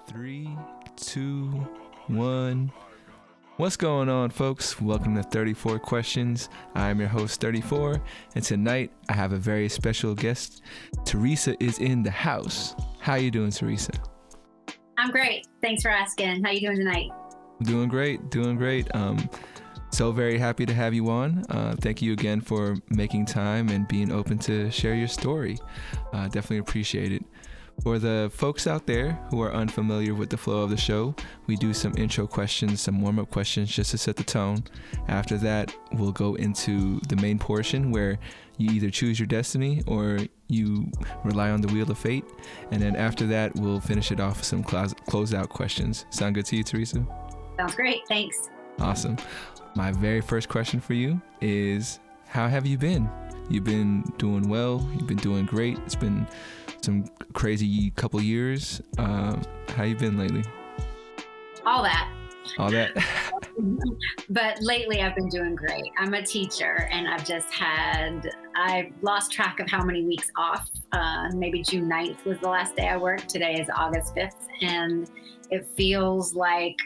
Three, two, one. What's going on, folks? Welcome to 34 Questions. I'm your host, 34, and tonight I have a very special guest. Teresa is in the house. How you doing, Teresa? I'm great. Thanks for asking. How you doing tonight? Doing great. So very happy to have you on. Thank you again for making time and being open to share your story. Definitely appreciate it. For the folks out there who are unfamiliar with the flow of the show, we do some intro questions, some warm-up questions just to set the tone. After that, we'll go into the main portion where you either choose your destiny or you rely on the wheel of fate. And then after that, we'll finish it off with some closeout questions. Sound good to you, Teresa? Sounds great. Thanks. Awesome. My very first question for you is, how have you been? You've been doing well. You've been doing great. It's been some crazy couple years. How you been lately? All that. But lately I've been doing great. I'm a teacher and I've lost track of how many weeks off. Maybe June 9th was the last day I worked. Today is August 5th. And it feels like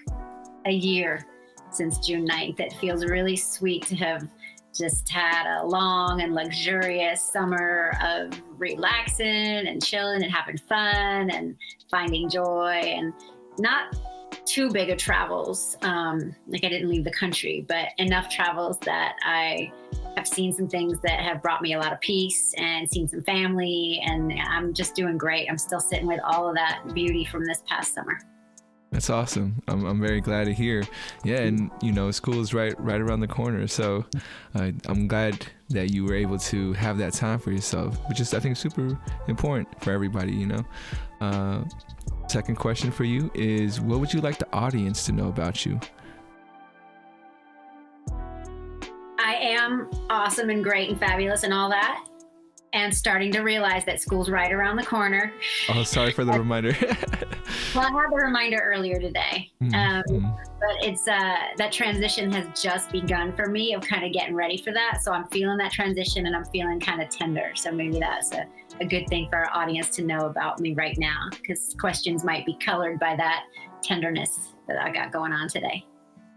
a year since June 9th. It feels really sweet to have just had a long and luxurious summer of relaxing and chilling and having fun and finding joy, and not too big of travels. Like I didn't leave the country, but enough travels that I have seen some things that have brought me a lot of peace and seen some family, and I'm just doing great. I'm still sitting with all of that beauty from this past summer. That's awesome. I'm very glad to hear. Yeah, and school is right around the corner. So I'm glad that you were able to have that time for yourself, which is, I think, super important for everybody. Second question for you is, what would you like the audience to know about you? I am awesome and great and fabulous and all that, and starting to realize that school's right around the corner. Oh, sorry for the reminder. Well, I had the reminder earlier today, but it's that transition has just begun for me of kind of getting ready for that. So I'm feeling that transition and I'm feeling kind of tender. So maybe that's a good thing for our audience to know about me right now, because questions might be colored by that tenderness that I got going on today.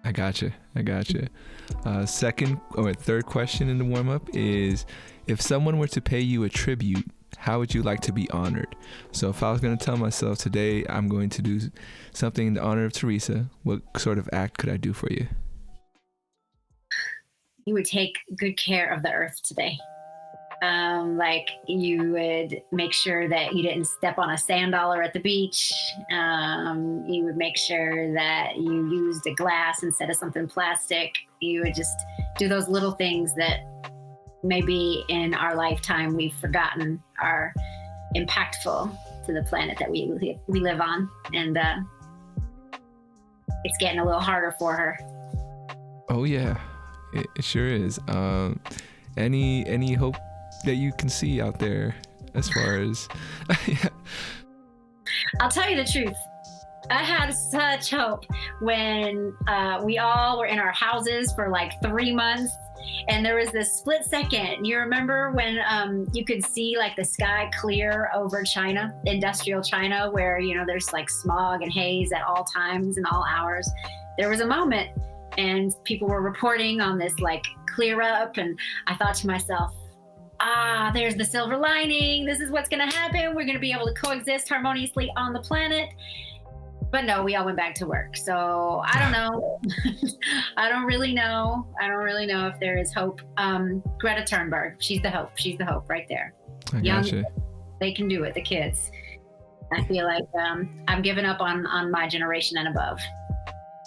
I gotcha. Second or third question in the warm-up is, if someone were to pay you a tribute, how would you like to be honored? So if I was going to tell myself today I'm going to do something in the honor of Teresa, what sort of act could I do for you? You would take good care of the earth today. Like you would make sure that you didn't step on a sand dollar at the beach. You would make sure that you used a glass instead of something plastic. You would just do those little things that maybe in our lifetime we've forgotten are impactful to the planet that we live on. And it's getting a little harder for her. Oh yeah, it sure is. Any hope that you can see out there as far as yeah. I'll tell you the truth. I had such hope when we all were in our houses for like 3 months, and there was this split second. You remember when you could see like the sky clear over China, industrial China, where there's like smog and haze at all times and all hours. There was a moment and people were reporting on this like clear up, and I thought to myself, there's the silver lining. This is what's going to happen. We're going to be able to coexist harmoniously on the planet. But no, we all went back to work. So I don't know. I don't really know if there is hope. Greta Thunberg, she's the hope right there. I gotcha. They can do it, the kids. I feel like I'm giving up on my generation and above.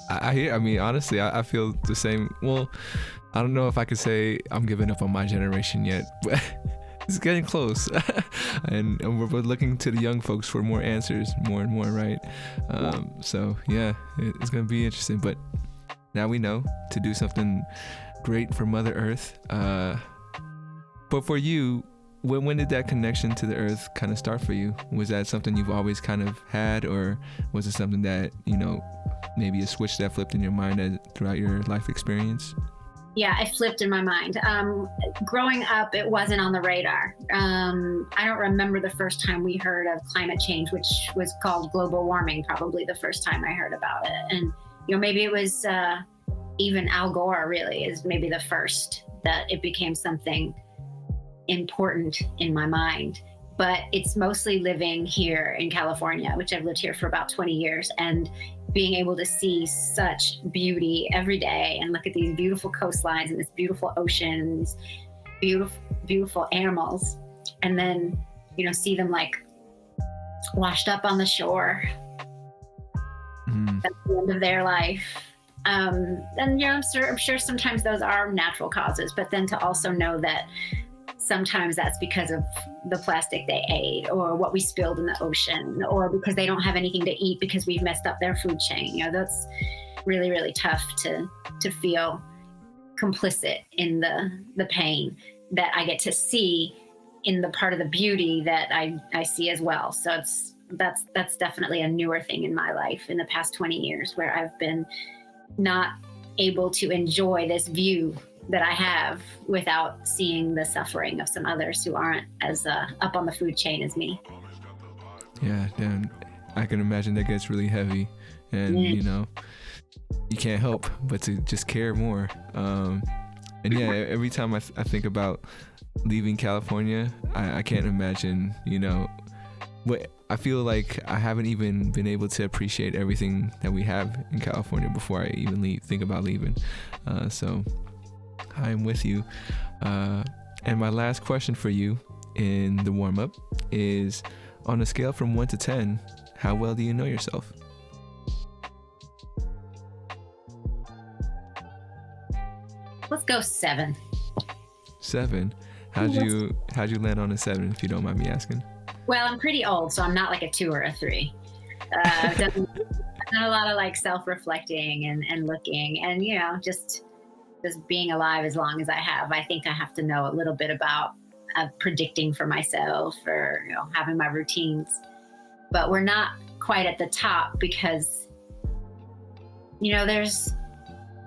Honestly, I feel the same. Well, I don't know if I could say I'm giving up on my generation yet, but it's getting close. and we're looking to the young folks for more answers, more and more, right? So yeah, it's going to be interesting. But now we know to do something great for Mother Earth. But for you, when did that connection to the earth kind of start for you? Was that something you've always kind of had, or was it something that, maybe a switch that flipped in your mind throughout your life experience? Yeah, it flipped in my mind. Growing up, it wasn't on the radar. I don't remember the first time we heard of climate change, which was called global warming, probably the first time I heard about it. And, maybe it was even Al Gore really is maybe the first that it became something important in my mind. But it's mostly living here in California, which I've lived here for about 20 years, and being able to see such beauty every day and look at these beautiful coastlines and this beautiful ocean and these beautiful, beautiful animals. And then, see them like washed up on the shore. That's the end of their life. And, I'm sure sometimes those are natural causes, but then to also know that sometimes that's because of the plastic they ate or what we spilled in the ocean or because they don't have anything to eat because we've messed up their food chain. That's really, really tough to feel complicit in the pain that I get to see in the part of the beauty that I see as well. So that's definitely a newer thing in my life in the past 20 years where I've been not able to enjoy this view that I have without seeing the suffering of some others who aren't as up on the food chain as me. Yeah, and I can imagine that gets really heavy, and you can't help but to just care more. And yeah, every time I think about leaving California, I can't imagine, what I feel like I haven't even been able to appreciate everything that we have in California before I even think about leaving. So I'm with you. And my last question for you in the warm-up is, on a scale from 1 to 10, how well do you know yourself? Let's go 7. 7? How'd you land on a 7, if you don't mind me asking? Well, I'm pretty old, so I'm not like a 2 or a 3. I've done a lot of like self-reflecting and looking and, just being alive as long as I have. I think I have to know a little bit about predicting for myself or, having my routines. But we're not quite at the top because, there's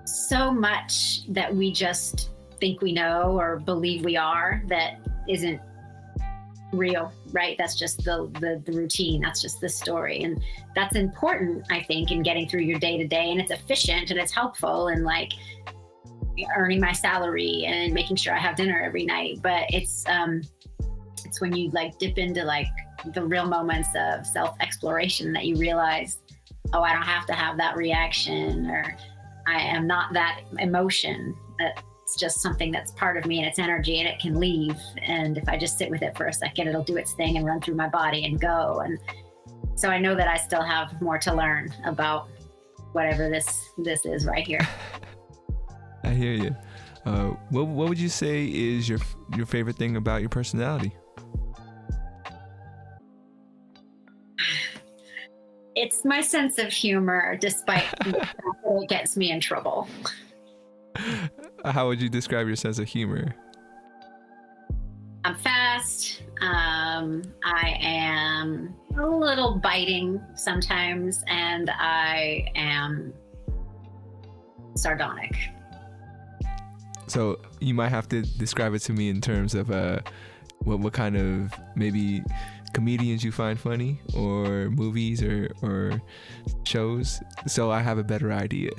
so much that we just think we know or believe we are that isn't real, right? That's just the routine. That's just the story. And that's important, I think, in getting through your day to day. And it's efficient and it's helpful and like earning my salary and making sure I have dinner every night. But it's when you like dip into like the real moments of self-exploration that you realize, oh, I don't have to have that reaction, or I am not that emotion. It's just something that's part of me and it's energy and it can leave. And if I just sit with it for a second, it'll do its thing and run through my body and go. And so I know that I still have more to learn about whatever this is right here. I hear you. What would you say is your favorite thing about your personality? It's my sense of humor, despite the fact that it gets me in trouble. How would you describe your sense of humor? I'm fast. I am a little biting sometimes, and I am sardonic. So you might have to describe it to me in terms of what kind of maybe comedians you find funny, or movies or shows, so I have a better idea.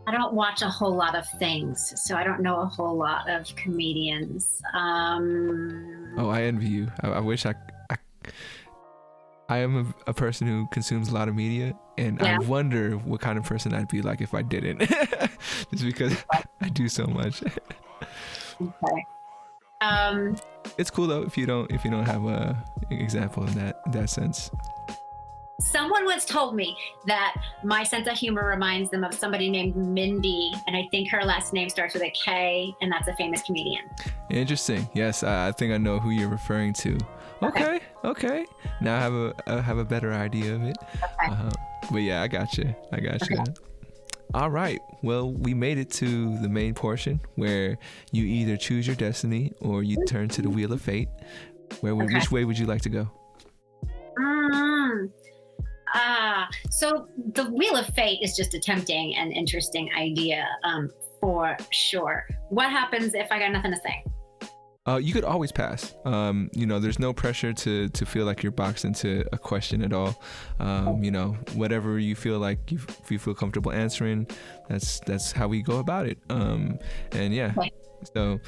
I don't watch a whole lot of things, so I don't know a whole lot of comedians. Oh, I envy you. I wish I am a person who consumes a lot of media, and yeah. I wonder what kind of person I'd be like if I didn't. Just because I do so much. Okay. It's cool though if you don't have a example in that sense. Someone once told me that my sense of humor reminds them of somebody named Mindy, and I think her last name starts with a K, and that's a famous comedian. Interesting. Yes, I think I know who you're referring to. Okay. Now I have a better idea of it. Okay. But yeah, I got you. Okay. All right. Well, we made it to the main portion where you either choose your destiny or you turn to the wheel of fate. Which way would you like to go? So the Wheel of Fate is just a tempting and interesting idea, for sure. What happens if I got nothing to say? You could always pass. There's no pressure to feel like you're boxed into a question at all. Whatever you feel like if you feel comfortable answering, that's how we go about it. Okay. So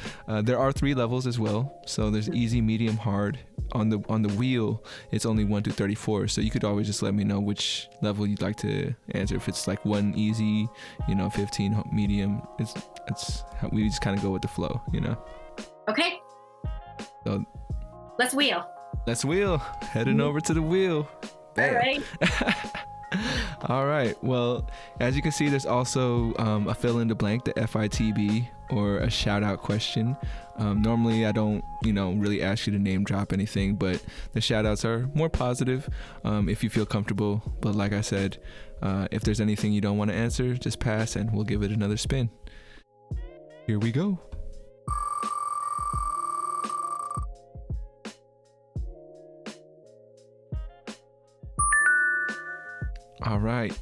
there are 3 levels as well. So there's easy, medium, hard. On the wheel, it's only 1 through 34. So you could always just let me know which level you'd like to answer. If it's like 1 easy, 15 medium. It's how we just kind of go with the flow, Okay. So let's wheel. Heading over to the wheel. Bam. All right. All right. Well, as you can see, there's also a fill in the blank, the FITB, or a shout out question. Normally I don't, really ask you to name drop anything, but the shout outs are more positive if you feel comfortable. But like I said, if there's anything you don't want to answer, just pass and we'll give it another spin. Here we go. All right.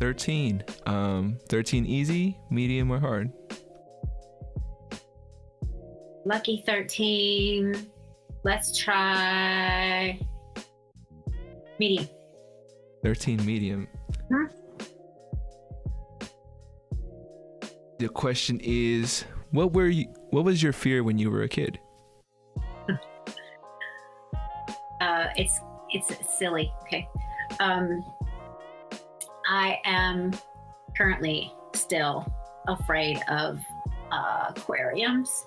13. 13 easy, medium, or hard? Lucky 13. Let's try medium. 13 medium. Hmm? The question is, what was your fear when you were a kid? It's silly. Okay. I am currently still afraid of aquariums.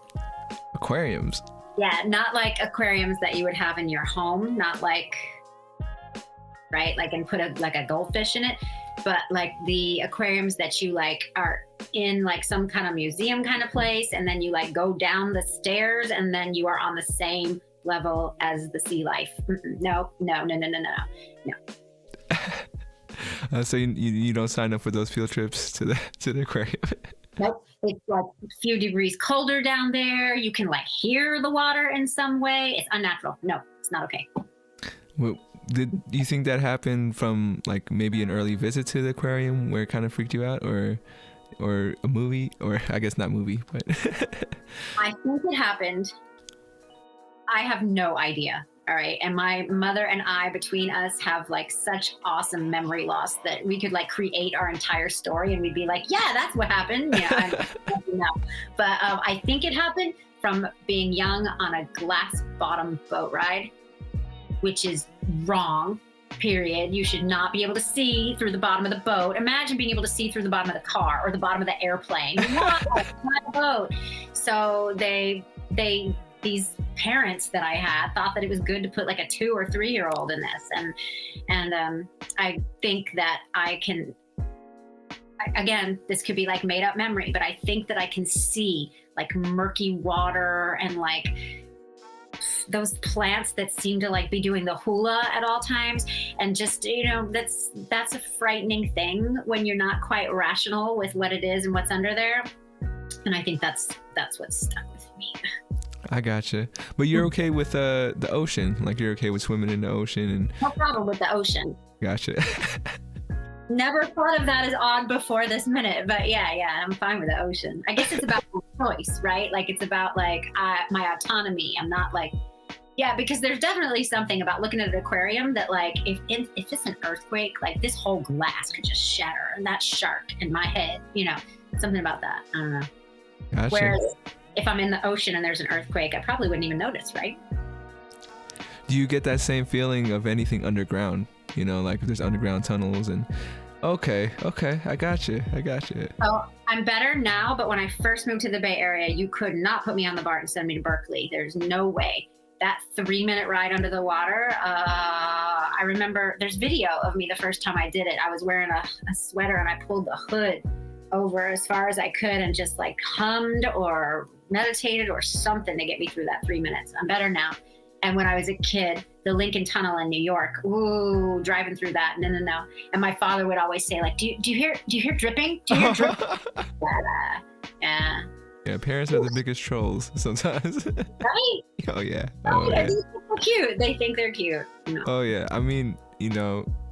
Aquariums? Yeah, not like aquariums that you would have in your home, not like, right, like and put a goldfish in it, but like the aquariums that you like are in like some kind of museum kind of place, and then you like go down the stairs and then you are on the same level as the sea life. No. So you don't sign up for those field trips to the aquarium? Nope. It's like a few degrees colder down there. You can like hear the water in some way. It's unnatural. No, it's not okay. Well, do you think that happened from like maybe an early visit to the aquarium where it kind of freaked you out, or a movie, or I guess not movie, but I think it happened. I have no idea. All right. And my mother and I, between us, have like such awesome memory loss that we could like create our entire story and we'd be like, yeah, that's what happened. Yeah, But I think it happened from being young on a glass bottom boat ride, which is wrong, period. You should not be able to see through the bottom of the boat. Imagine being able to see through the bottom of the car or the bottom of the airplane. Not a boat. So these parents that I had thought that it was good to put like a 2 or 3 year old in this. And I think that again, this could be like made up memory, but I think that I can see like murky water and like those plants that seem to like be doing the hula at all times. And just, that's a frightening thing when you're not quite rational with what it is and what's under there. And I think that's what's stuck with me. I gotcha. But you're okay with the ocean? Like you're okay with swimming in the ocean? And no problem with the ocean. Gotcha. Never thought of that as odd before this minute, but yeah, I'm fine with the ocean. I guess it's about choice, right? Like it's about like my autonomy. I'm not like, yeah, because there's definitely something about looking at an aquarium that like, if it's an earthquake, like this whole glass could just shatter, and that shark in my head, something about that. I don't know. Gotcha. Whereas if I'm in the ocean and there's an earthquake, I probably wouldn't even notice, right? Do you get that same feeling of anything underground? Like if there's underground tunnels and okay, I got you. So I'm better now, but when I first moved to the Bay Area, you could not put me on the BART and send me to Berkeley. There's no way. That 3-minute ride under the water, I remember there's video of me the first time I did it. I was wearing a sweater and I pulled the hood over as far as I could and just like hummed or meditated or something to get me through that 3 minutes. I'm better now. And when I was a kid, the Lincoln Tunnel in New York, ooh, driving through that, no. And my father would always say, like, do you hear dripping? Do you hear dripping? Yeah. Yeah, parents are the biggest trolls sometimes. Right? Oh yeah. Oh, Oh yeah. yeah. They're cute. They think they're cute. No. Oh yeah. I mean,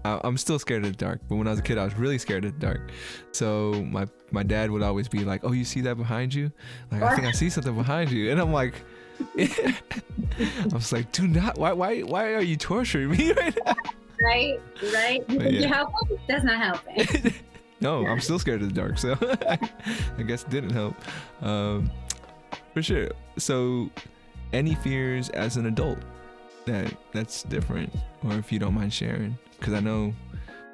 I'm still scared of the dark, but when I was a kid, I was really scared of the dark. So my dad would always be like, "Oh, you see that behind you? Like, I think I see something behind you." And I'm like, I was like, "Do not. Why are you torturing me right now?" Right. You think you help it? Does not help it. No, I'm still scared of the dark, so I guess it didn't help. For sure. So, any fears as an adult that's different, or if you don't mind sharing, because I know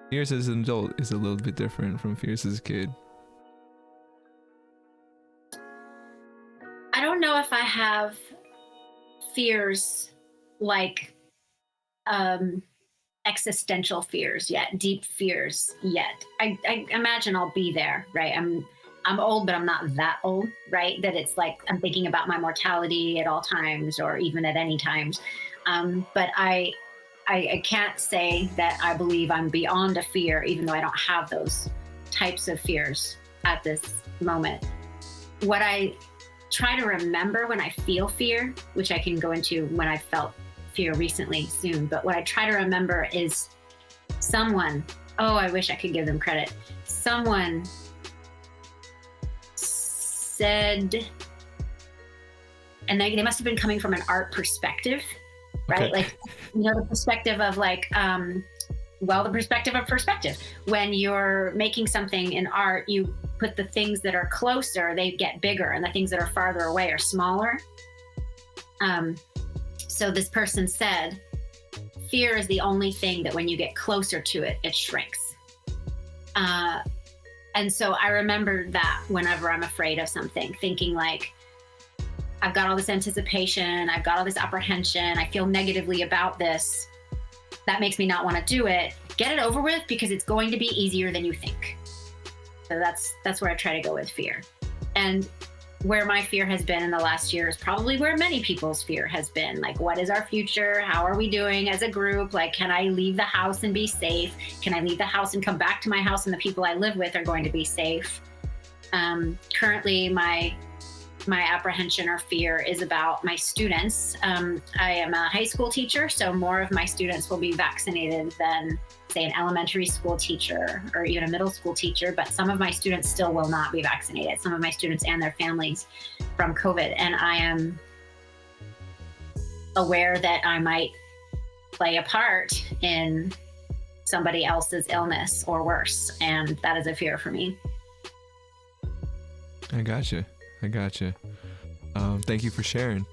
fears as an adult is a little bit different from fears as a kid. I don't know if I have fears like existential fears yet, deep fears yet. I imagine I'll be there, right? I'm old, but I'm not that old, right? That it's like I'm thinking about my mortality at all times, or even at any times. But I can't say that I believe I'm beyond a fear, even though I don't have those types of fears at this moment. What I try to remember when I feel fear, which I can go into when I felt fear recently soon, but what I try to remember is someone, I wish I could give them credit. Someone said, and they must have been coming from an art perspective, right? Okay. Like, the perspective of like, the perspective of perspective. When you're making something in art, you put the things that are closer, they get bigger, and the things that are farther away are smaller. So this person said, fear is the only thing that when you get closer to it, it shrinks. And so I remember that whenever I'm afraid of something, thinking like, I've got all this anticipation, I've got all this apprehension, I feel negatively about this. That makes me not want to do it. Get it over with, because it's going to be easier than you think. So that's where I try to go with fear. And where my fear has been in the last year is probably where many people's fear has been. Like, what is our future? How are we doing as a group? Like, can I leave the house and be safe? Can I leave the house and come back to my house and the people I live with are going to be safe? Currently, my apprehension or fear is about my students. I am a high school teacher, so more of my students will be vaccinated than, say, an elementary school teacher or even a middle school teacher, but some of my students still will not be vaccinated, some of my students and their families, from COVID. And I am aware that I might play a part in somebody else's illness or worse, and that is a fear for me. I gotcha. Thank you for sharing.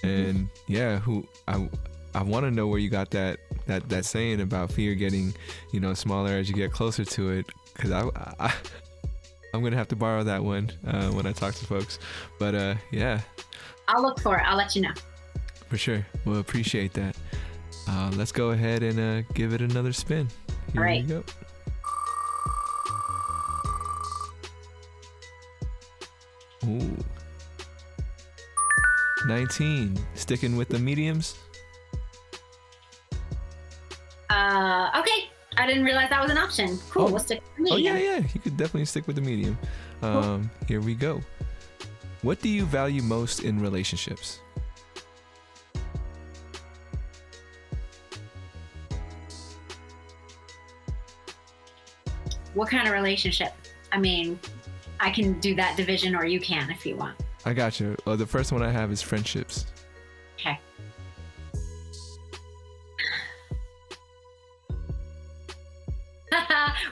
And yeah, I want to know where you got that saying about fear getting, smaller as you get closer to it, because I'm gonna have to borrow that one when I talk to folks. But yeah, I'll look for it. I'll let you know. For sure. We'll appreciate that. Let's go ahead and give it another spin. Here All right. we go. Ooh. 19. Sticking with the mediums. Okay. I didn't realize that was an option. Cool. We'll stick with Oh medium. yeah. You could definitely stick with the medium. Cool. Here we go. What do you value most in relationships? What kind of relationship? I mean, I can do that division, or you can if you want. I got you. The first one I have is friendships. Okay.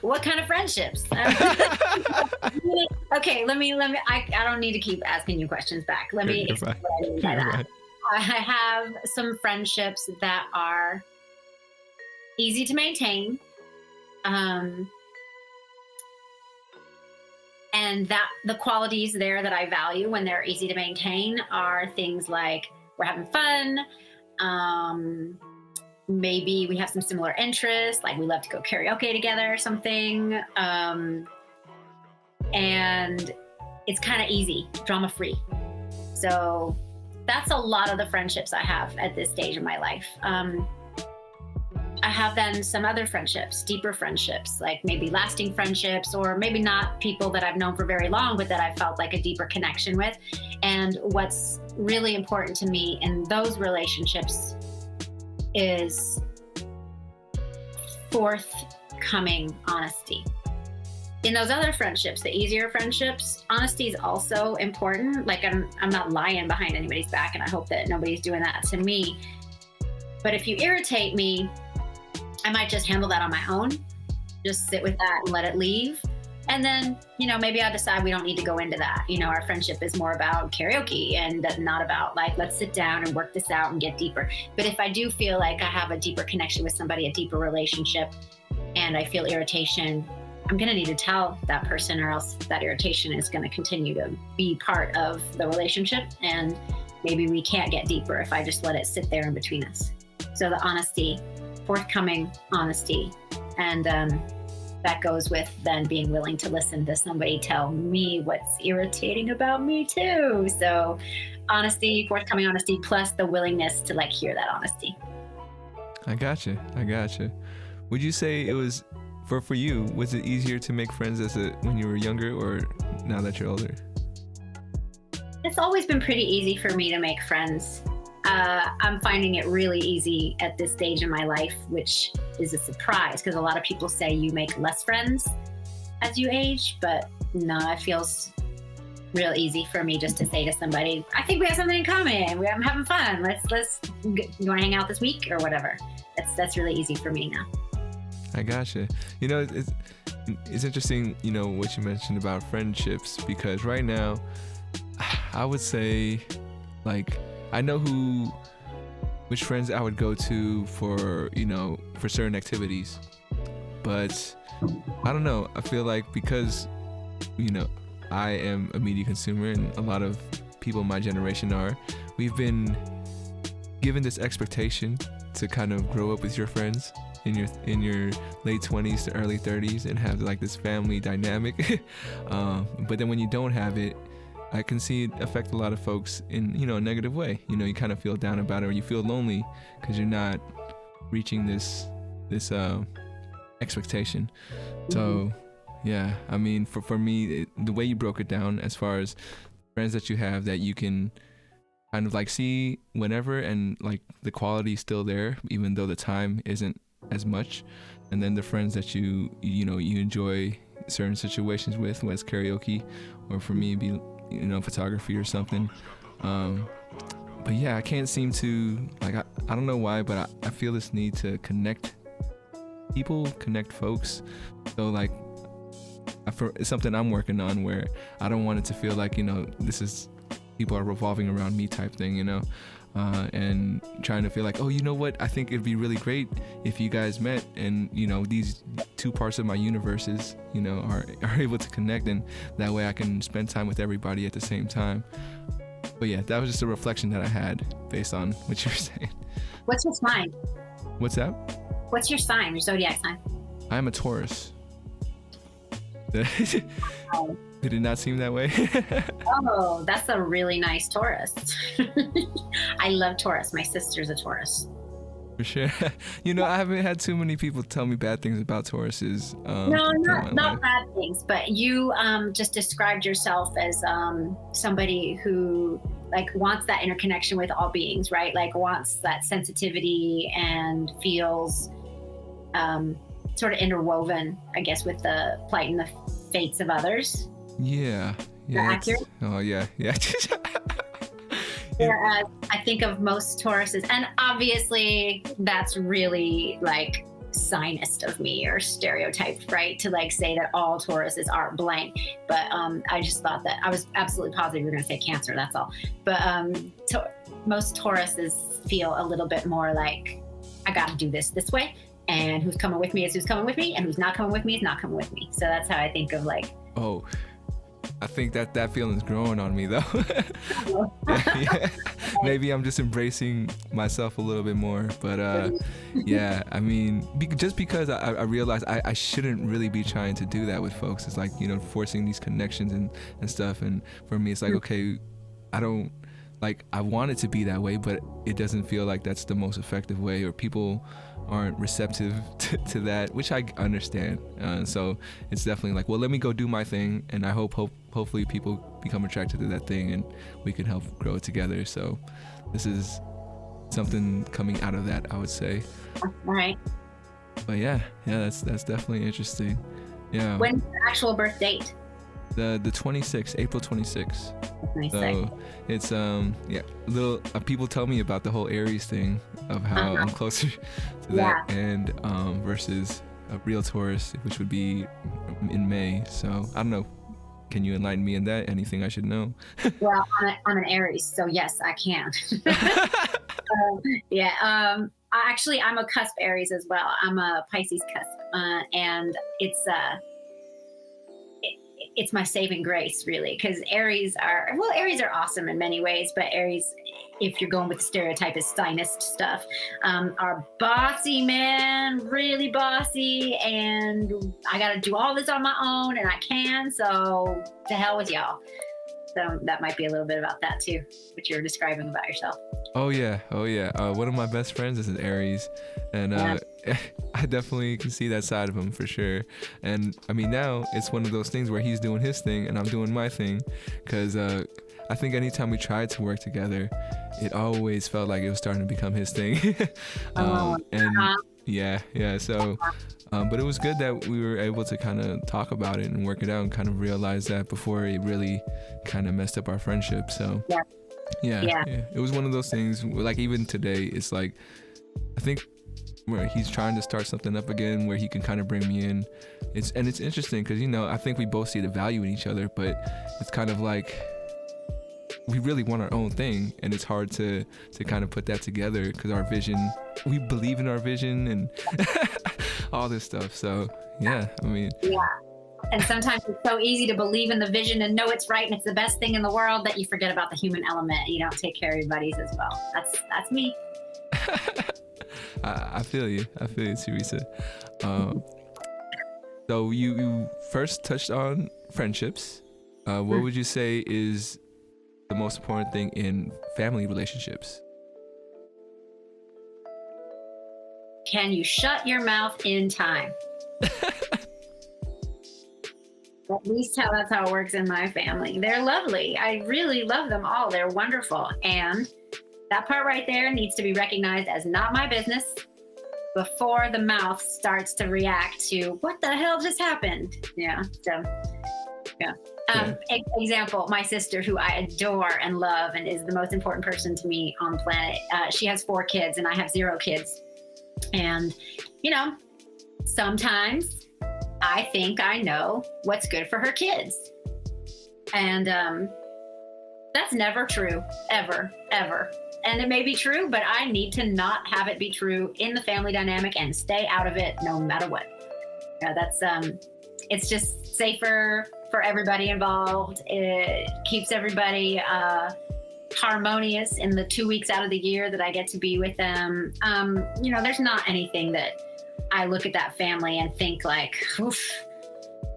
What kind of friendships? Okay, let me. I don't need to keep asking you questions back. Let me explain what I mean by that. Right. I have some friendships that are easy to maintain, and that the qualities there that I value when they're easy to maintain are things like we're having fun. Maybe we have some similar interests, like we love to go karaoke together or something. And it's kind of easy, drama free. So that's a lot of the friendships I have at this stage of my life. I have then some other friendships, deeper friendships, like maybe lasting friendships, or maybe not people that I've known for very long, but that I felt like a deeper connection with. And what's really important to me in those relationships is forthcoming honesty. In those other friendships, the easier friendships, honesty is also important. Like I'm not lying behind anybody's back, and I hope that nobody's doing that to me. But if you irritate me, I might just handle that on my own, just sit with that and let it leave. And then, maybe I'll decide we don't need to go into that. Our friendship is more about karaoke and not about like, let's sit down and work this out and get deeper. But if I do feel like I have a deeper connection with somebody, a deeper relationship, and I feel irritation, I'm going to need to tell that person, or else that irritation is going to continue to be part of the relationship. And maybe we can't get deeper if I just let it sit there in between us. So the honesty, forthcoming honesty. And that goes with then being willing to listen to somebody tell me what's irritating about me too. So honesty, forthcoming honesty, plus the willingness to like hear that honesty. I gotcha. Would you say it was, for you, was it easier to make friends when you were younger, or now that you're older? It's always been pretty easy for me to make friends. I'm finding it really easy at this stage in my life, which is a surprise, because a lot of people say you make less friends as you age, but no, it feels real easy for me just to say to somebody, I think we have something in common. I'm having fun. Let's you want to hang out this week or whatever. That's really easy for me now. I gotcha. It's interesting, what you mentioned about friendships, because right now, I would say, like, I know which friends I would go to for certain activities, but I don't know. I feel like because, I am a media consumer, and a lot of people my generation are, we've been given this expectation to kind of grow up with your friends in your late 20s to early 30s and have like this family dynamic. But then when you don't have it, I can see it affect a lot of folks in, a negative way. You kind of feel down about it, or you feel lonely because you're not reaching this expectation. So yeah, I mean, for me, the way you broke it down, as far as friends that you have that you can kind of like see whenever, and like the quality is still there, even though the time isn't as much. And then the friends that you enjoy certain situations with, whether it's karaoke, or for me, be photography or something. But yeah, I can't seem to, like, I don't know why, but I feel this need to connect people, connect folks. So like, it's something I'm working on, where I don't want it to feel like, this is, people are revolving around me type thing, and trying to feel like, oh, you know what, I think it'd be really great if you guys met, and these two parts of my universes are able to connect, and that way I can spend time with everybody at the same time. But yeah, that was just a reflection that I had based on what you were saying. What's your sign? What's that? What's your sign, your zodiac sign? I'm a Taurus. Did it not seem that way? Oh, that's a really nice Taurus. I love Taurus. My sister's a Taurus. For sure. I haven't had too many people tell me bad things about Tauruses. No, not bad things, but you just described yourself as somebody who like wants that interconnection with all beings, right? Like wants that sensitivity and feels sort of interwoven, I guess, with the plight and the fates of others. Yeah. Accurate? Oh, yeah. Whereas I think of most Tauruses, and obviously that's really like signist of me, or stereotyped, right? To like say that all Tauruses are blank. But I just thought that I was absolutely positive you were going to say Cancer, that's all. But most Tauruses feel a little bit more like, I got to do this way. And who's coming with me is who's coming with me, and who's not coming with me is not coming with me. So that's how I think of like. Oh, I think that feeling's growing on me though. Yeah. Maybe I'm just embracing myself a little bit more, but yeah, I mean, just because I realize I shouldn't really be trying to do that with folks. It's like, forcing these connections and stuff. And for me, it's like, okay, I want it to be that way, but it doesn't feel like that's the most effective way, or people aren't receptive to that, which I understand. So it's definitely like, well, let me go do my thing, and I hopefully people become attracted to that thing, and we can help grow it together. So this is something coming out of that, I would say. All right. But yeah, that's definitely interesting. Yeah. When's your actual birth date? The 26th, April 26th. 26. So it's little people tell me about the whole Aries thing of how I'm closer to that, and versus a real Taurus, which would be in May. So I don't know. Can you enlighten me in that? Anything I should know? Well, I'm an Aries, so yes, I can. Actually, I'm a cusp Aries as well. I'm a Pisces cusp, and it's my saving grace, really, because Aries are awesome in many ways, but Aries, if you're going with the stereotype, is stynist stuff, are bossy, man, really bossy, and I got to do all this on my own, and I can, so to hell with y'all. So that might be a little bit about that too, what you were describing about yourself. Oh yeah. One of my best friends is an Aries, and I definitely can see that side of him for sure. And I mean, now it's one of those things where he's doing his thing and I'm doing my thing, because I think anytime we tried to work together, it always felt like it was starting to become his thing. So but it was good that we were able to kind of talk about it and work it out and kind of realize that before it really kind of messed up our friendship. So yeah, it was one of those things, like even today, it's like, I think where he's trying to start something up again where he can kind of bring me in. It's interesting because, I think we both see the value in each other, but it's kind of like we really want our own thing, and it's hard to kind of put that together because our vision, we believe in our vision and all this stuff. So yeah. And sometimes it's so easy to believe in the vision and know it's right and it's the best thing in the world that you forget about the human element. You don't take care of your buddies as well. That's me. I feel you, Teresa. So you first touched on friendships. What would you say is the most important thing in family relationships? Can you shut your mouth in time? At least that's how it works in my family. They're lovely. I really love them all. They're wonderful. And that part right there needs to be recognized as not my business before the mouth starts to react to what the hell just happened. Example, my sister, who I adore and love and is the most important person to me on the planet. She has 4 kids and I have 0 kids. And, sometimes I think I know what's good for her kids. And that's never true, ever. And it may be true, but I need to not have it be true in the family dynamic and stay out of it no matter what. It's just safer for everybody involved. It keeps everybody harmonious in the 2 weeks out of the year that I get to be with them. There's not anything that I look at that family and think like, oof,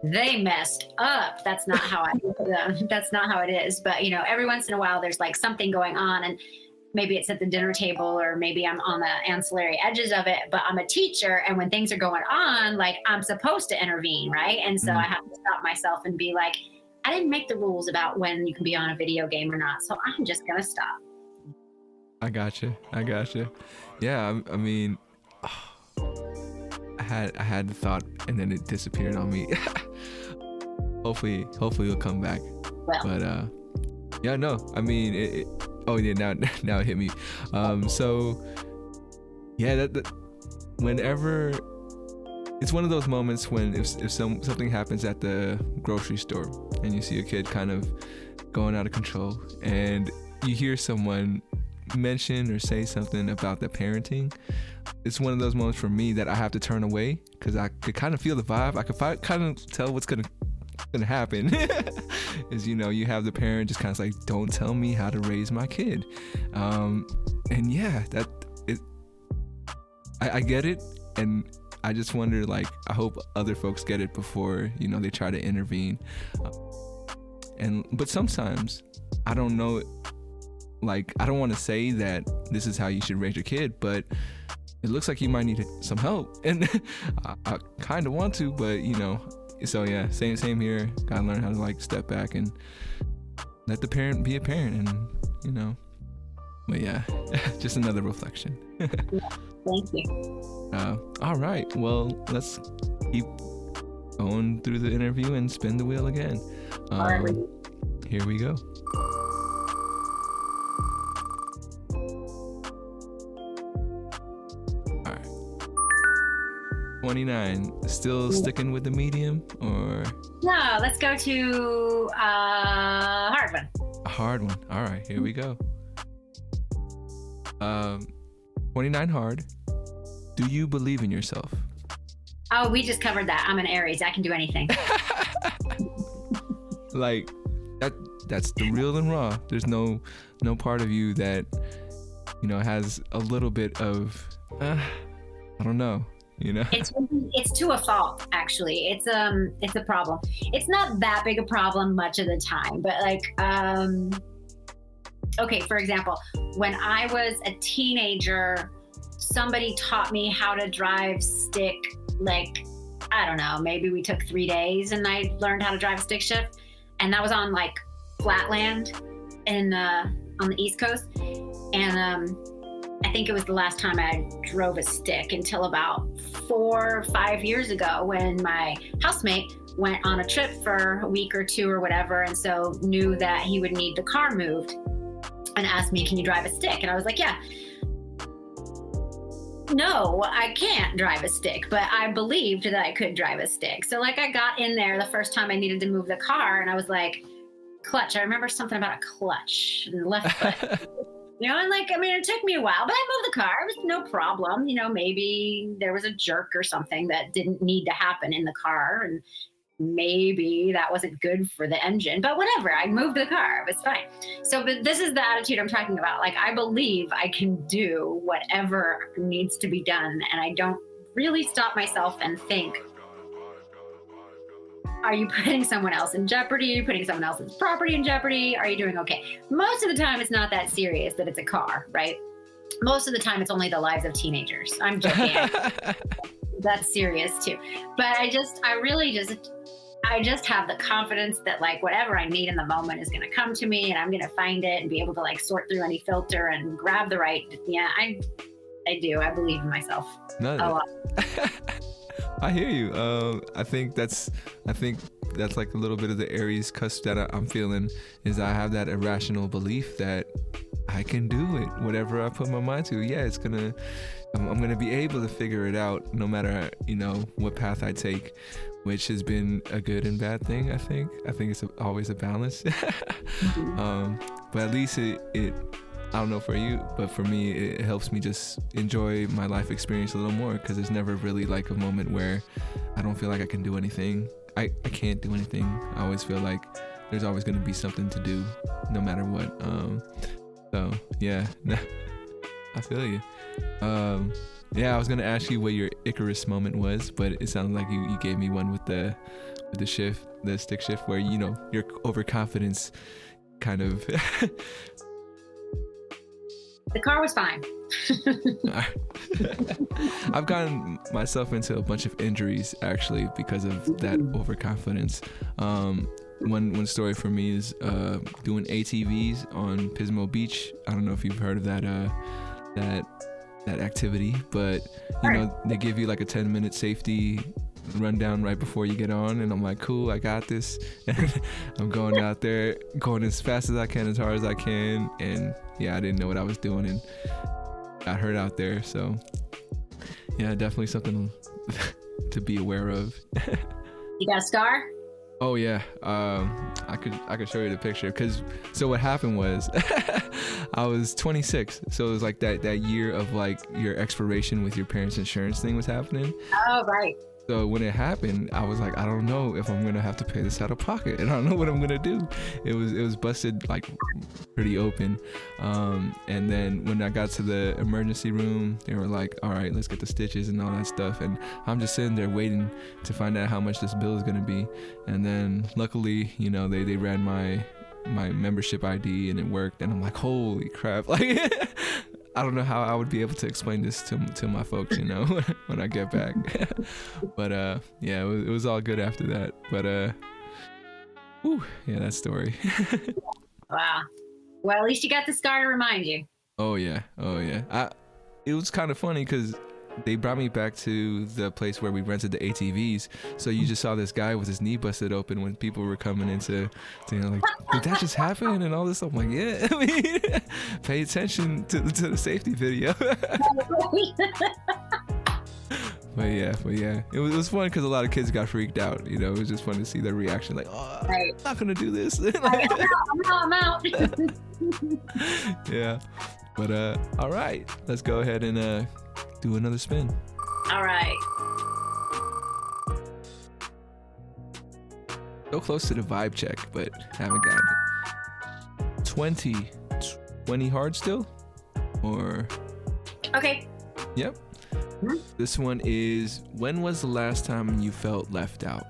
they messed up. That's not how I look at them. That's not how it is. But, every once in a while there's like something going on, and maybe it's at the dinner table or maybe I'm on the ancillary edges of it, but I'm a teacher. And when things are going on, like I'm supposed to intervene, right? And so I have to stop myself and be like, I didn't make the rules about when you can be on a video game or not. So I'm just going to stop. I gotcha. Yeah. I mean, I had the thought and then it disappeared on me. Hopefully it'll come back. Well. But I mean, now it hit me. That whenever it's one of those moments when if something happens at the grocery store and you see a kid kind of going out of control and you hear someone mention or say something about the parenting, it's one of those moments for me that I have to turn away because I could kind of feel the vibe. I could kind of tell what's gonna happen. Is you have the parent just kind of like, don't tell me how to raise my kid, and yeah, that it. I get it, and I just wonder, like, I hope other folks get it before they try to intervene. But sometimes I don't know. Like, I don't want to say that this is how you should raise your kid, but it looks like you might need some help. And I kind of want to, but so yeah, same here. Gotta learn how to like step back and let the parent be a parent, and but yeah, just another reflection. Thank you. All right, well, let's keep going through the interview and spin the wheel again. Here we go. All right. 29. Still sticking with the medium, or? No, let's go to hard one. A hard one. All right, here we go. 29 hard. Do you believe in yourself? Oh, we just covered that. I'm an Aries. I can do anything. Like that's the real and raw. There's no part of you that has a little bit of I don't know. It's to a fault, actually. It's a problem. It's not that big a problem much of the time, but like okay, for example, when I was a teenager, somebody taught me how to drive stick. Like, I don't know, maybe we took 3 days and I learned how to drive a stick shift, and that was on like flatland on the East Coast, and I think it was the last time I drove a stick until about 4 or 5 years ago, when my housemate went on a trip for a week or two or whatever, and so knew that he would need the car moved, and asked me, can you drive a stick? And I was like, yeah. No, I can't drive a stick, but I believed that I could drive a stick. So like I got in there the first time I needed to move the car, and I was like, clutch. I remember something about a clutch and left foot. And like, I mean, it took me a while, but I moved the car. It was no problem. Maybe there was a jerk or something that didn't need to happen in the car, and maybe that wasn't good for the engine, but whatever. I moved the car. It was fine. So, but this is the attitude I'm talking about. Like, I believe I can do whatever needs to be done, and I don't really stop myself and think, are you putting someone else in jeopardy? Are you putting someone else's property in jeopardy? Are you doing okay? Most of the time, it's not that serious that it's a car, right? Most of the time, it's only the lives of teenagers. I'm joking. That's serious too. But I just have the confidence that like whatever I need in the moment is going to come to me, and I'm going to find it and be able to like sort through any filter and grab the right. Yeah, I do. I believe in myself a lot. I hear you. I think that's like a little bit of the Aries cusp that I'm feeling, is I have that irrational belief that I can do it, whatever I put my mind to. Yeah, I'm gonna be able to figure it out, no matter what path I take, which has been a good and bad thing. I think it's always a balance. But at least it I don't know for you, but for me, it helps me just enjoy my life experience a little more, because there's never really like a moment where I don't feel like I can do anything. I can't do anything. I always feel like there's always going to be something to do, no matter what. So yeah, I feel you. Yeah, I was going to ask you what your Icarus moment was, but it sounds like you gave me one with the stick shift, where your overconfidence kind of. The car was fine. I've gotten myself into a bunch of injuries actually because of that overconfidence. One story for me is doing ATVs on Pismo Beach. I don't know if you've heard of that activity, but they give you like a 10-minute safety rundown right before you get on, and I'm like, cool, I got this. And I'm going out there, going as fast as I can, as hard as I can, and yeah, I didn't know what I was doing and got hurt out there. So yeah, definitely something to be aware of. You got a scar? Oh yeah, I could show you the picture, so what happened was I was 26, so it was like that year of like your expiration with your parents' insurance thing was happening. Oh right. So when it happened, I was like, I don't know if I'm gonna have to pay this out of pocket, and I don't know what I'm gonna do. It was busted like pretty open, and then when I got to the emergency room, they were like, all right, let's get the stitches and all that stuff, and I'm just sitting there waiting to find out how much this bill is gonna be. And then luckily, they ran my membership ID and it worked, and I'm like, holy crap, like I don't know how I would be able to explain this to my folks, you know, when I get back. But yeah, it was all good after that. But yeah, that story. Wow. Well, at least you got the scar to remind you. Oh yeah. It was kind of funny because they brought me back to the place where we rented the ATVs. So you just saw this guy with his knee busted open when people were coming into, you know, like, did that just happen? And all this stuff. I'm like, yeah, I mean, pay attention to the safety video. But yeah, it was fun because a lot of kids got freaked out. You know, it was just fun to see their reaction, like, oh, right. I'm not gonna do this. I'm out. Yeah, but all right, let's go ahead and do another spin. All right. So close to the vibe check, but haven't gotten it. 20 hard still, or? Okay. Yep. Mm-hmm. This one is, when was the last time you felt left out?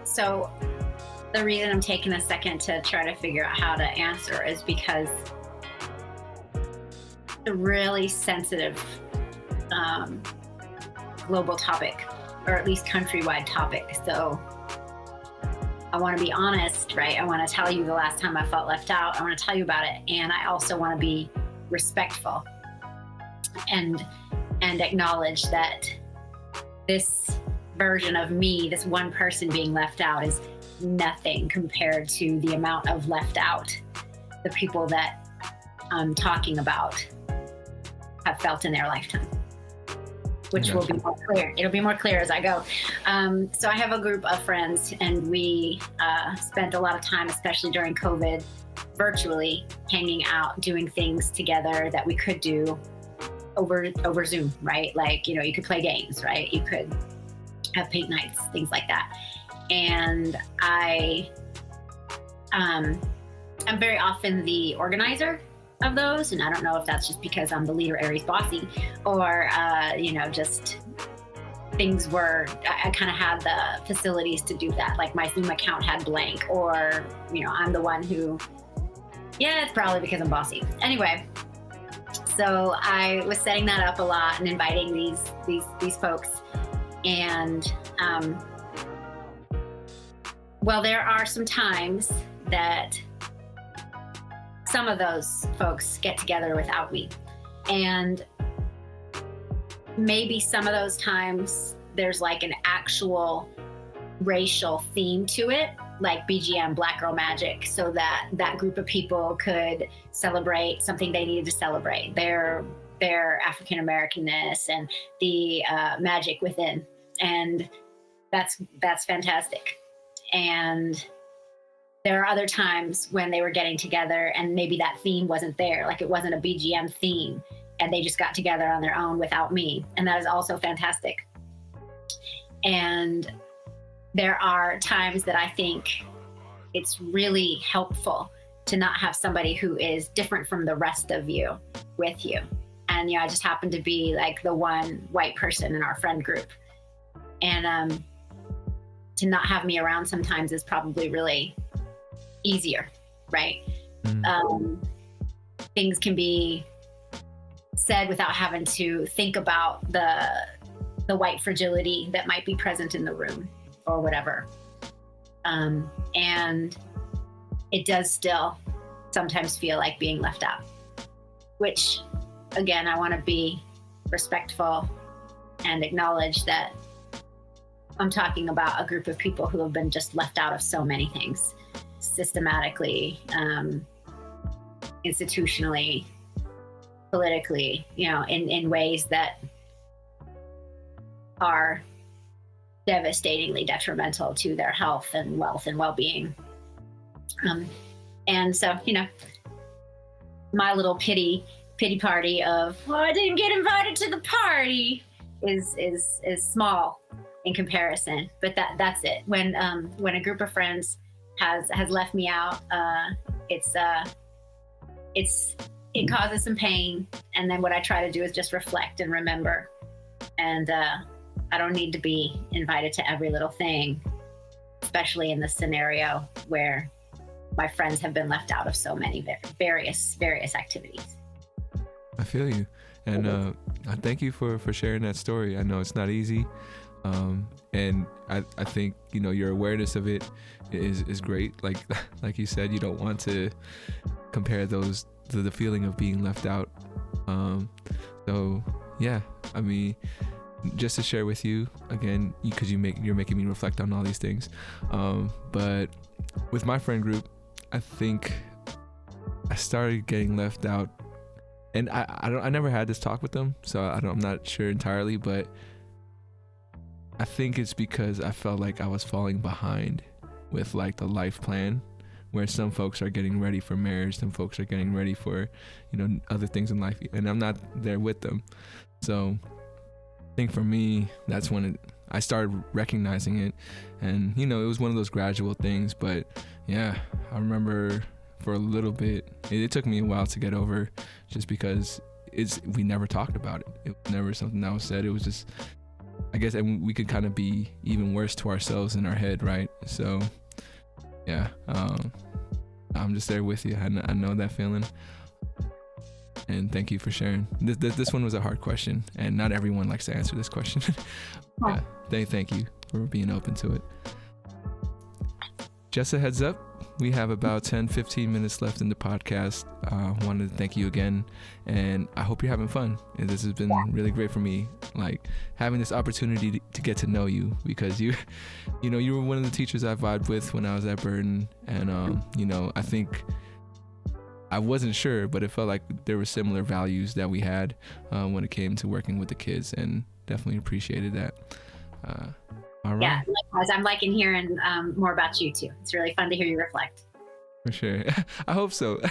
So the reason I'm taking a second to try to figure out how to answer is because it's a really sensitive global topic, or at least countrywide topic. So I want to be honest, right? I want to tell you the last time I felt left out. I want to tell you about it. And I also want to be respectful and acknowledge that this version of me, this one person being left out, is nothing compared to the amount of left out the people that I'm talking about have felt in their lifetime, which will be more clear. It'll be more clear as I go. So I have a group of friends, and we spent a lot of time, especially during COVID, virtually hanging out, doing things together that we could do over Zoom, right? Like, you know, you could play games, right? You could have paint nights, things like that. And I'm very often the organizer of those, and I don't know if that's just because I'm the leader, Aries bossy, or you know, just things were, I kind of had the facilities to do that. Like my Zoom account had blank, or you know, I'm the one who, yeah, it's probably because I'm bossy. Anyway, so I was setting that up a lot and inviting these folks. And well, there are some times that some of those folks get together without me. And maybe some of those times there's like an actual racial theme to it, like BGM, Black Girl Magic, so that that group of people could celebrate something they needed to celebrate, their African Americanness and the magic within. And that's fantastic. And there are other times when they were getting together and maybe that theme wasn't there, like it wasn't a BGM theme, and they just got together on their own without me. And that is also fantastic. And there are times that I think it's really helpful to not have somebody who is different from the rest of you with you. And, you know, I just happen to be like the one white person in our friend group. And to not have me around sometimes is probably really easier, right? Mm. Things can be said without having to think about the white fragility that might be present in the room or whatever. And it does still sometimes feel like being left out, which, again, I want to be respectful and acknowledge that I'm talking about a group of people who have been just left out of so many things, systematically, institutionally, politically, you know, in ways that are devastatingly detrimental to their health and wealth and well-being. And so, you know, my little pity party of, well, I didn't get invited to the party is small in comparison, but that's it. When a group of friends has left me out, it causes some pain, and then what I try to do is just reflect and remember And I don't need to be invited to every little thing, especially in this scenario where my friends have been left out of so many various activities. I feel you. And I thank you for sharing that story. I know it's not easy. And I think, your awareness of it is great. Like you said, you don't want to compare those to the feeling of being left out. So yeah, I mean, just to share with you again, because you're making me reflect on all these things. But with my friend group, I think I started getting left out, and I never had this talk with them, so I'm not sure entirely, but I think it's because I felt like I was falling behind with like the life plan, where some folks are getting ready for marriage, some folks are getting ready for, other things in life, and I'm not there with them. So I think for me, that's when I started recognizing it, and it was one of those gradual things. But yeah, I remember for a little bit, it took me a while to get over, just because we never talked about it. It was never something that was said. It was just, I guess, and we could kind of be even worse to ourselves in our head, right? So yeah, I'm just there with you. I know that feeling, and thank you for sharing. This one was a hard question, and not everyone likes to answer this question. Thank you for being open to it. Just a heads up, we have about 10-15 minutes left in the podcast. Wanted to thank you again, and I hope you're having fun. And this has been really great for me, like having this opportunity to get to know you, because you were one of the teachers I vibed with when I was at Burton, and I think I wasn't sure, but it felt like there were similar values that we had when it came to working with the kids, and definitely appreciated that. All right. Yeah, likewise. I'm liking hearing more about you too. It's really fun to hear you reflect. For sure. I hope so.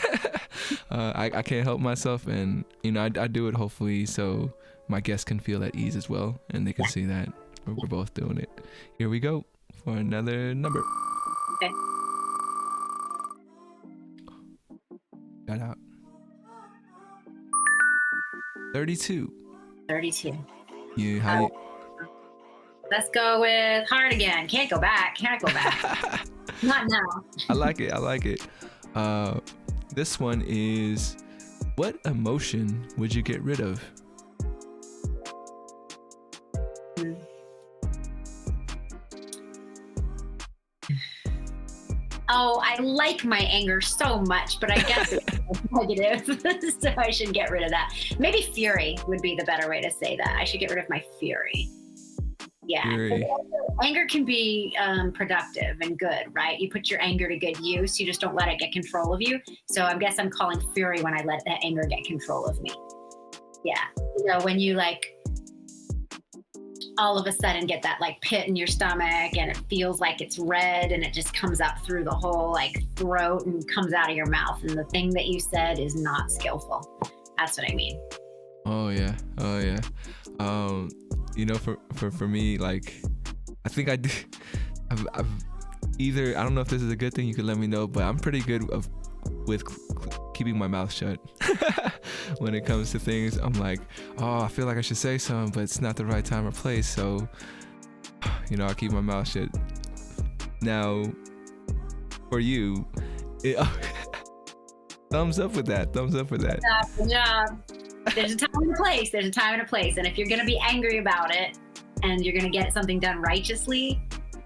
I can't help myself, and I do it hopefully so my guests can feel at ease as well, and they can see that we're both doing it. Here we go for another number. Okay. Got out. 32. 32. Let's go with hard again. Can't go back. Not now. I like it. This one is, what emotion would you get rid of? Oh, I like my anger so much, but I guess it's negative, so I should get rid of that. Maybe fury would be the better way to say that. I should get rid of my fury. Yeah. Fury. Anger can be productive and good, right? You put your anger to good use. You just don't let it get control of you. So I guess I'm calling fury when I let that anger get control of me. Yeah. When you all of a sudden get that pit in your stomach, and it feels like it's red, and it just comes up through the whole throat and comes out of your mouth, and the thing that you said is not skillful. That's what I mean. Oh yeah. For me, I think I've either, I don't know if this is a good thing, you can let me know, but I'm pretty good with keeping my mouth shut. When it comes to things, I'm like, oh, I feel like I should say something, but it's not the right time or place, so I'll keep my mouth shut. Now for you, thumbs up for that. Good job. There's a time and a place. And if you're going to be angry about it and you're going to get something done righteously,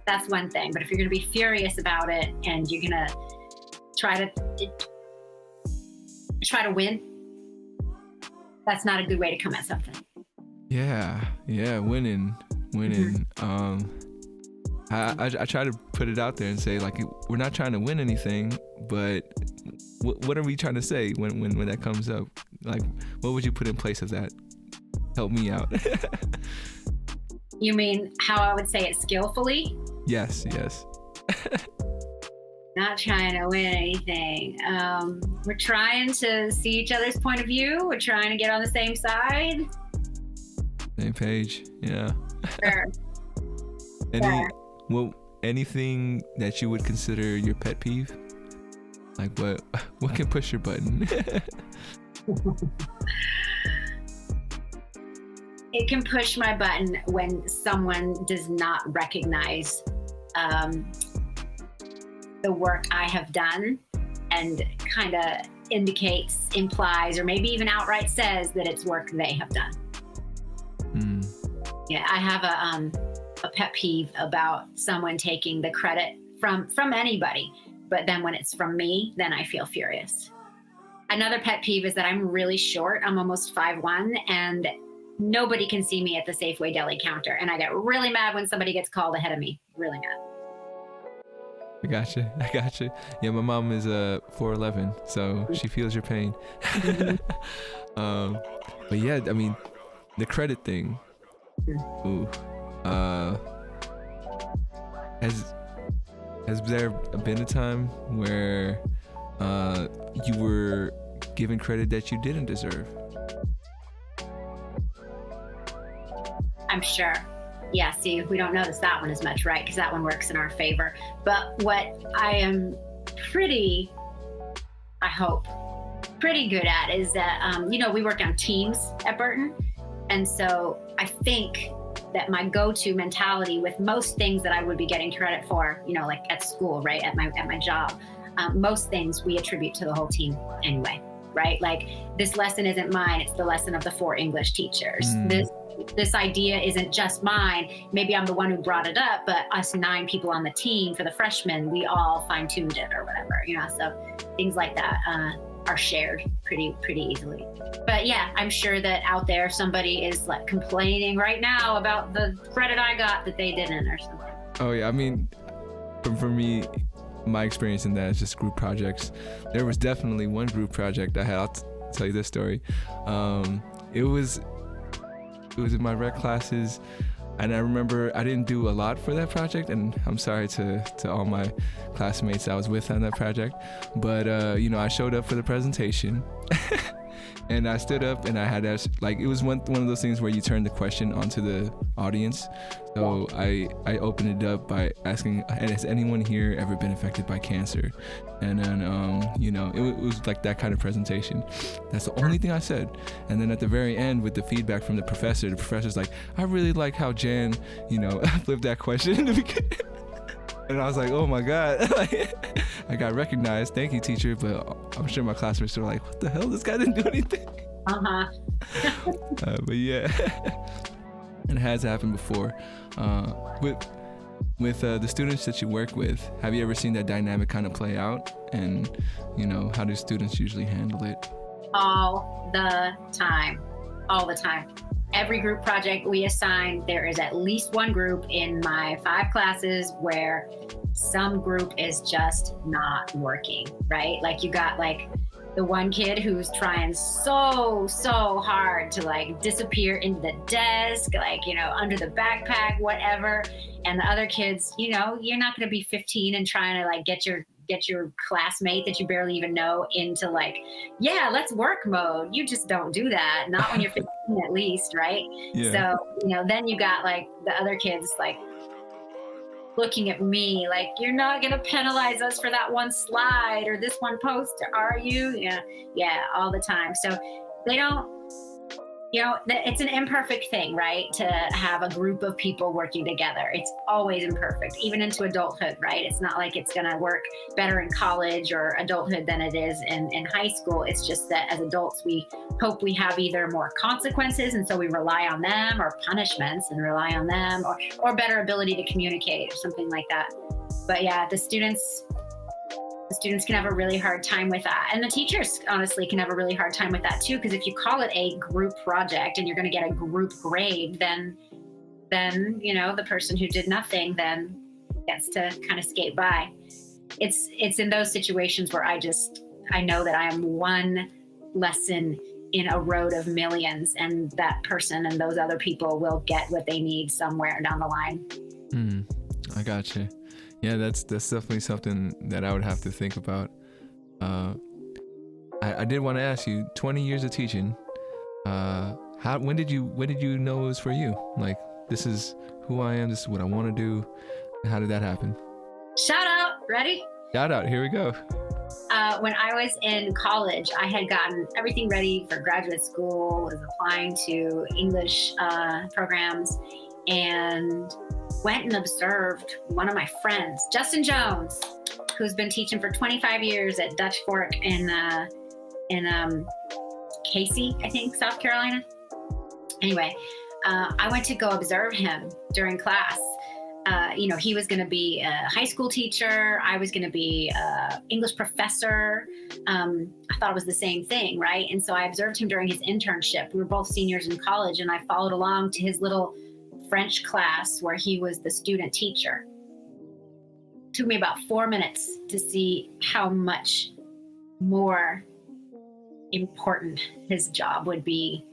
that's one thing. But if you're going to be furious about it and you're going to try to win, that's not a good way to come at something. Yeah, winning. I try to put it out there and say, we're not trying to win anything, but what are we trying to say when that comes up? What would you put in place of that? Help me out. You mean how I would say it skillfully? Yes. Not trying to win anything. We're trying to see each other's point of view. We're trying to get on the same side. Same page, yeah. Sure. Anything that you would consider your pet peeve? What can push your button? it can push my button when someone does not recognize the work I have done and kind of indicates, implies, or maybe even outright says that it's work they have done. Yeah, I have a pet peeve about someone taking the credit from anybody, but then when it's from me, then I feel furious. Another pet peeve is that I'm really short. I'm almost 5'1", and nobody can see me at the Safeway deli counter, and I get really mad when somebody gets called ahead of me. Really mad. I gotcha. Yeah, my mom is 4'11", so she feels your pain. But yeah, I mean, the credit thing. Ooh. Has there been a time where you were given credit that you didn't deserve? I'm sure. Yeah, see, we don't notice that one as much, right? Because that one works in our favor. But what I am pretty good at is that, we work on teams at Burton. And so I think that my go-to mentality with most things that I would be getting credit for, like at school, right, at my job, most things we attribute to the whole team anyway, right? Like, this lesson isn't mine, it's the lesson of the 4 English teachers. This idea isn't just mine. Maybe I'm the one who brought it up, but us 9 people on the team for the freshmen, we all fine-tuned it or whatever, so things like that are shared pretty easily. But yeah, I'm sure that out there somebody is like complaining right now about the credit I got that they didn't or something. Oh yeah, I mean, for me, my experience in that is just group projects. There was definitely one group project I had. I'll tell you this story. It was in my rec classes, and I remember I didn't do a lot for that project, and I'm sorry to all my classmates I was with on that project, but I showed up for the presentation. And I stood up and I had to, it was one of those things where you turn the question onto the audience. So I opened it up by asking, has anyone here ever been affected by cancer? And then, it was like that kind of presentation. That's the only thing I said. And then at the very end, with the feedback from the professor's like, I really like how Jan, flipped that question in the beginning. And I was like, oh my God, I got recognized. Thank you, teacher. But I'm sure my classmates were like, what the hell? This guy didn't do anything. But yeah, it has happened before. With the students that you work with, have you ever seen that dynamic kind of play out? And, how do students usually handle it? All the time. Every group project we assign, there is at least one group in my 5 classes where some group is just not working, right? Like, you got the one kid who's trying so hard to disappear into the desk, under the backpack, whatever. And the other kids, you're not going to be 15 and trying to get your classmate that you barely even know into let's work mode. You just don't do that. Not when you're 15 at least, right? Yeah. So, then you got the other kids looking at me you're not going to penalize us for that one slide or this one post, are you? Yeah, all the time. So they don't, it's an imperfect thing, right? To have a group of people working together. It's always imperfect, even into adulthood, right? It's not like it's going to work better in college or adulthood than it is in high school. It's just that as adults, we hope we have either more consequences, and so we rely on them, or punishments and rely on them, or better ability to communicate or something like that. But yeah, the students can have a really hard time with that. And the teachers, honestly, can have a really hard time with that too, because if you call it a group project and you're going to get a group grade, then the person who did nothing then gets to kind of skate by. It's in those situations where I know that I am one lesson in a road of millions, and that person and those other people will get what they need somewhere down the line. I gotcha. Yeah, that's definitely something that I would have to think about. I did want to ask you, 20 years of teaching, when did you know it was for you? This is who I am, this is what I want to do. How did that happen? Shout out, ready? Shout out, here we go. When I was in college, I had gotten everything ready for graduate school, was applying to English programs, and went and observed one of my friends, Justin Jones, who's been teaching for 25 years at Dutch Fork in Casey, I think, South Carolina. Anyway, I went to go observe him during class. He was going to be a high school teacher. I was going to be an English professor. I thought it was the same thing, right? And so I observed him during his internship. We were both seniors in college, and I followed along to his little French class where he was the student teacher. It took me about 4 minutes to see how much more important his job would be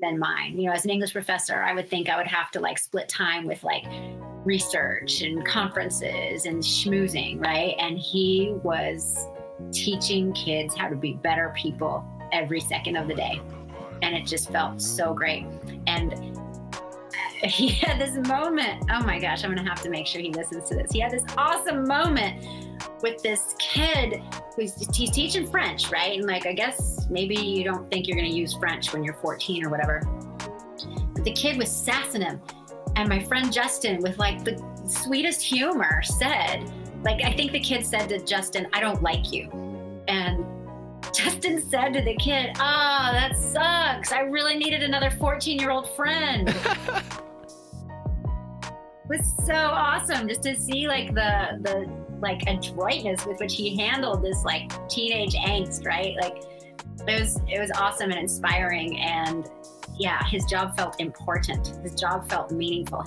than mine. As an English professor, I would think I would have to split time with research and conferences and schmoozing, right? And he was teaching kids how to be better people every second of the day. And it just felt so great. And he had this moment. Oh my gosh, I'm gonna have to make sure he listens to this. He had this awesome moment with this kid he's teaching French, right? And I guess maybe you don't think you're gonna use French when you're 14 or whatever. But the kid was sassing him. And my friend Justin, with the sweetest humor, said, I think the kid said to Justin, "I don't like you." And Justin said to the kid, "Oh, that sucks. I really needed another 14-year-old friend." It was so awesome just to see the adroitness with which he handled this teenage angst, right? It was awesome and inspiring, and yeah, his job felt important. His job felt meaningful.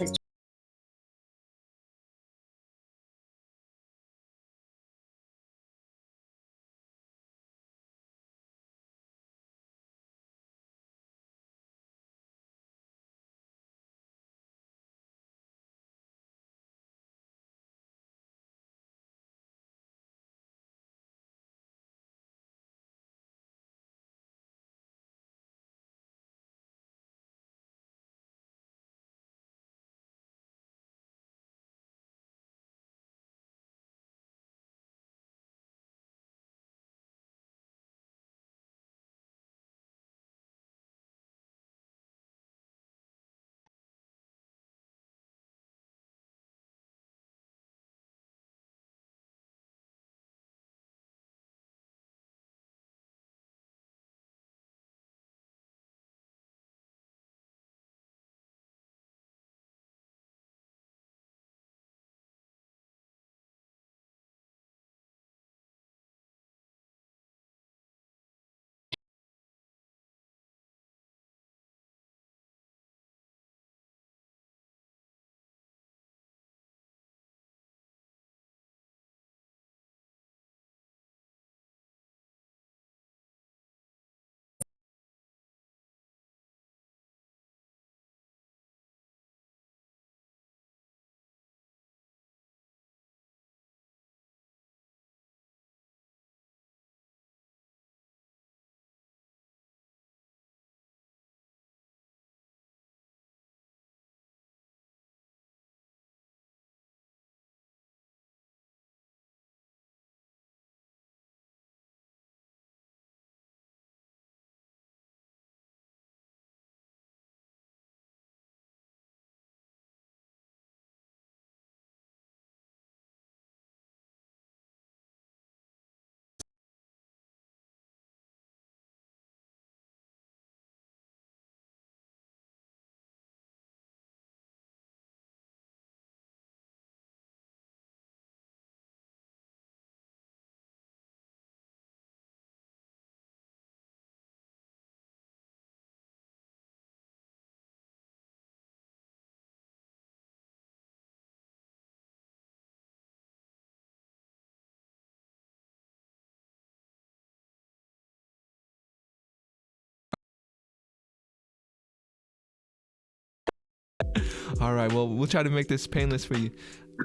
All right, well, we'll try to make this painless for you.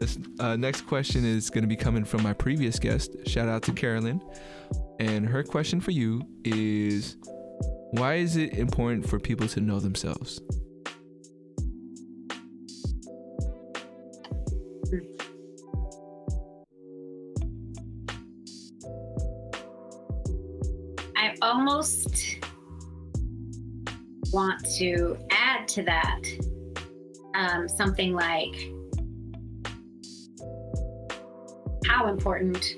This next question is going to be coming from my previous guest. Shout out to Carolyn. And her question for you is, why is it important for people to know themselves? I almost want to add to that something like, how important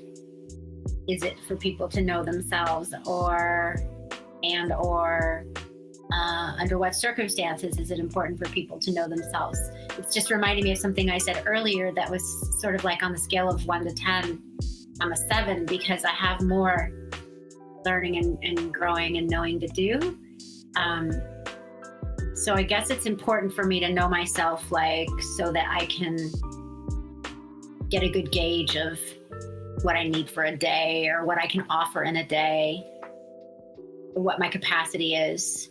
is it for people to know themselves, or under what circumstances is it important for people to know themselves? It's just reminding me of something I said earlier that was sort of like on the scale of 1 to 10, I'm a 7, because I have more learning and growing and knowing to do. So I guess it's important for me to know myself, like, so that I can get a good gauge of what I need for a day, or what I can offer in a day, what my capacity is.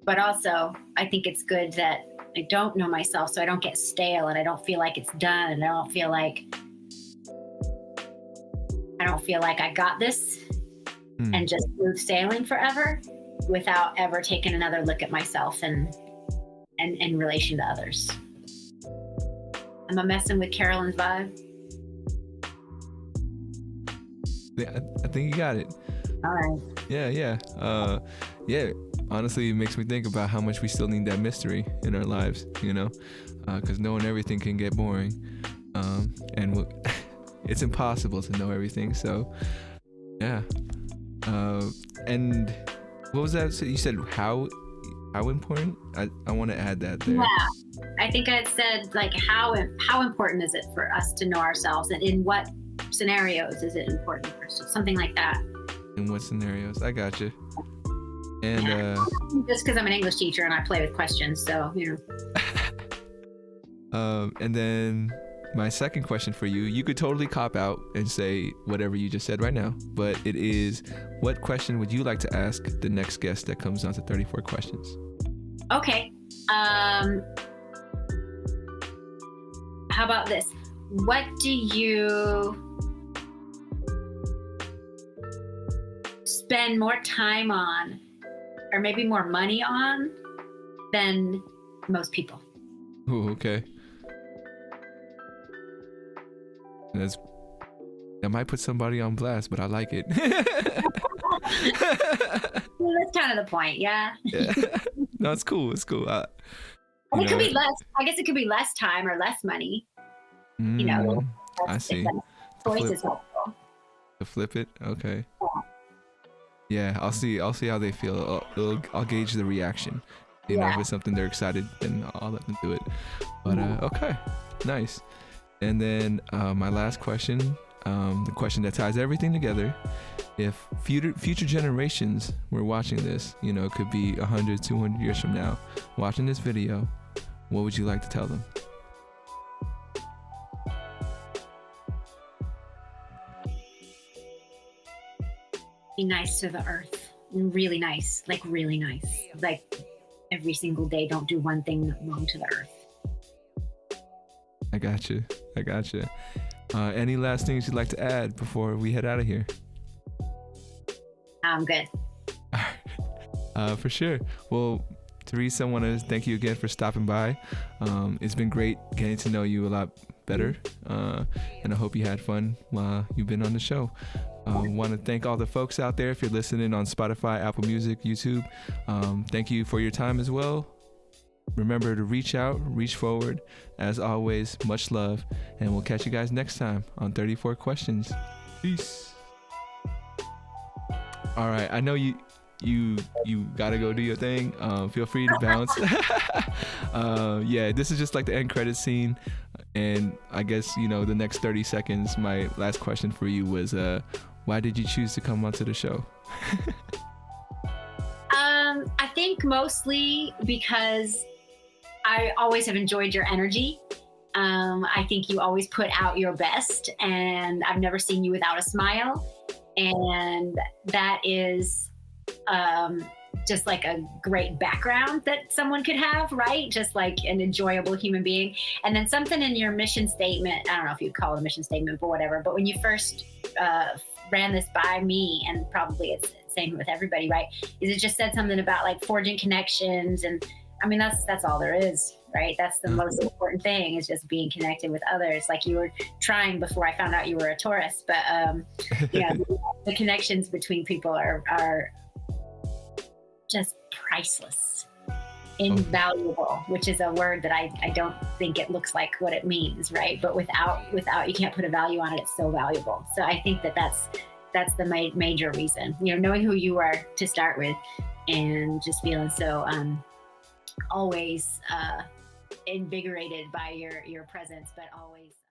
But also, I think it's good that I don't know myself, so I don't get stale and I don't feel like it's done, and I don't feel like I got this and just smooth sailing forever without ever taking another look at myself and in relation to others. Am I messing with Carolyn's vibe? Yeah, I think you got it. All right. Yeah. Honestly, it makes me think about how much we still need that mystery in our lives, because knowing everything can get boring, and it's impossible to know everything. So, yeah. And what was that? So you said how important? I want to add that there. Yeah, I think I said, like, how important is it for us to know ourselves, and in what scenarios is it important for us? Something like that. In what scenarios? I got you. And just because I'm an English teacher and I play with questions, so and then my second question for you, you could totally cop out and say whatever you just said right now, but it is, what question would you like to ask the next guest that comes on to 34 Questions? Okay. How about this? What do you spend more time on, or maybe more money on, than most people? Oh, okay. That might put somebody on blast, but I like it. Well, that's kind of the point, yeah. No, it's cool. It's cool. It could be less. I guess it could be less time or less money. I see. Choice is helpful. To flip it, okay. Yeah, I'll see how they feel. I'll gauge the reaction. If it's something they're excited, then I'll let them do it. But okay, nice. And then my last question, the question that ties everything together: if future generations were watching this, it could be 100, 200 years from now, watching this video, what would you like to tell them? Be nice to the earth. Really nice. Like, really nice. Like, every single day, don't do one thing wrong to the earth. I got you. Any last things you'd like to add before we head out of here? I'm good. For sure. Well, Teresa, I want to thank you again for stopping by. It's been great getting to know you a lot better, and I hope you had fun while you've been on the show. Want to thank all the folks out there. If you're listening on Spotify, Apple Music, YouTube, thank you for your time as well. Remember to reach out, reach forward. As always, much love, and we'll catch you guys next time on 34 Questions. Peace. All right, I know you gotta go do your thing. Feel free to bounce. This is just like the end credits scene, and I guess the next 30 seconds. My last question for you was, why did you choose to come onto the show? I think mostly because I always have enjoyed your energy. I think you always put out your best, and I've never seen you without a smile, and that is just like a great background that someone could have, right? Just like an enjoyable human being. And then something in your mission statement, I don't know if you'd call it a mission statement, but whatever. But when you first ran this by me, and probably it's the same with everybody, right? Is it just said something about like forging connections, and I mean, that's all there is, right? That's the most important thing, is just being connected with others. Like you were trying before I found out you were a Taurus, but the connections between people are just priceless, invaluable, which is a word that I don't think it looks like what it means, right? But without you can't put a value on it. It's so valuable. So I think that's the major reason, knowing who you are to start with, and just feeling so always invigorated by your presence, but always